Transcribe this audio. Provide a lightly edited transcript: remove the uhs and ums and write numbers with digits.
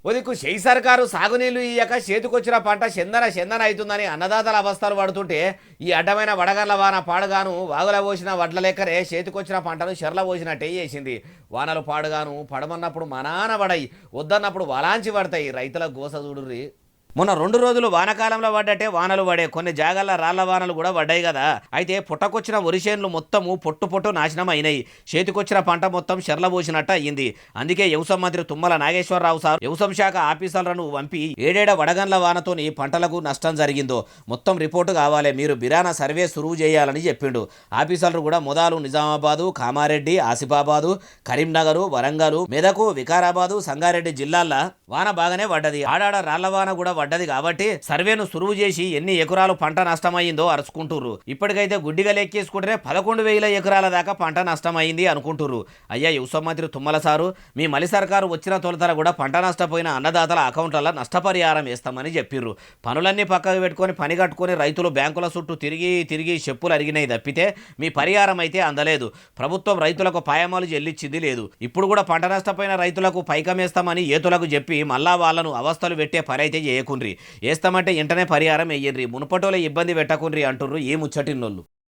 ఓదికు చేయి సర్కారు సాగునీళ్లు ఇయ్యక చేతికొచ్చిన పంట చందన చందన అవుతుందని అన్నదాతల అవస్థలు పడుతుంటే ఈ అడ్డమైన వడగళ్ల వాన పాడుగాను వాగుల పోసిన వడ్ల లెక్కరే చేతికొచ్చిన పంటను చెర్ల పోసినట్టే చేసింది. వానలు పాడుగాను పడమన్నప్పుడు మనాన పడయి, వద్దన్నప్పుడు వలాంచి పడతాయి. రైతుల గోస చూడుర్రి. మొన్న 2 రోజులు వానకాలంలో పడ్డట్టే వానలు పడే, కొన్ని జాగాల్లో రాళ్ల వానలు కూడా పడ్డాయి కదా. అయితే పుట్టకొచ్చిన వరిచేన్లు మొత్తము పొట్టు పొట్టు నాశనం అయినాయి. చేతికొచ్చిన పంట మొత్తం చెర్ల పోసినట్టు అయ్యింది. అందుకే వ్యవసాయ మంత్రి తుమ్మల నాగేశ్వరరావు సార్ వ్యవసాయ శాఖ ఆఫీసర్లను పంపి ఏడేడ వడగండ్ల వానతోని పంటలకు నష్టం జరిగిందో మొత్తం రిపోర్టు కావాలి, మీరు బిరాన సర్వే సురువు చేయాలని చెప్పిండు. ఆఫీసర్లు కూడా మొదలు నిజామాబాదు, కామారెడ్డి, ఆసిఫాబాదు, కరీంనగర్, వరంగల్, మెదకు, వికారాబాదు, సంగారెడ్డి జిల్లాల్లో వాన బాగానే పడ్డది. ఆడాడ రాళ్ల వాన కూడా పడ్డది కాబట్టి సర్వేను సురువు చేసి ఎన్ని ఎకరాలు పంట నష్టమైందో అరుచుకుంటుర్రు. ఇప్పటికైతే గుడ్డిగా లెక్కేసుకుంటేనే 11,000 ఎకరాల దాకా పంట నష్టమైంది అనుకుంటుర్రు. అయ్యా వ్యవసాయ మంత్రి తుమ్మల సారు, మీ మలి సర్కారు వచ్చిన తొలతల కూడా పంట నష్టపోయిన అన్నదాతల అకౌంట్లలో నష్టపరిహారం వేస్తామని చెప్పిర్రు. పనులన్నీ పక్కకు పెట్టుకొని పని కట్టుకొని రైతులు బ్యాంకుల చుట్టూ తిరిగి తిరిగి చెప్పులు అరిగినాయి తప్పితే మీ పరిహారం అయితే అందలేదు. ప్రభుత్వం రైతులకు పాయమాలు చెల్లించింది లేదు. ఇప్పుడు కూడా పంట నష్టపోయిన రైతులకు పైకమేస్తామని ఏతులకు చెప్పి మళ్ళా వాళ్ళను అవస్థలు పెట్టే పని అయితే చేయకుండ్రి. వేస్తామంటే వెంటనే పరిహారం వెయ్యండ్రి, మునుపటోల ఇబ్బంది పెట్టకుండ్రి అంటుర్రు ఈ ముచ్చటిన్నోళ్ళు.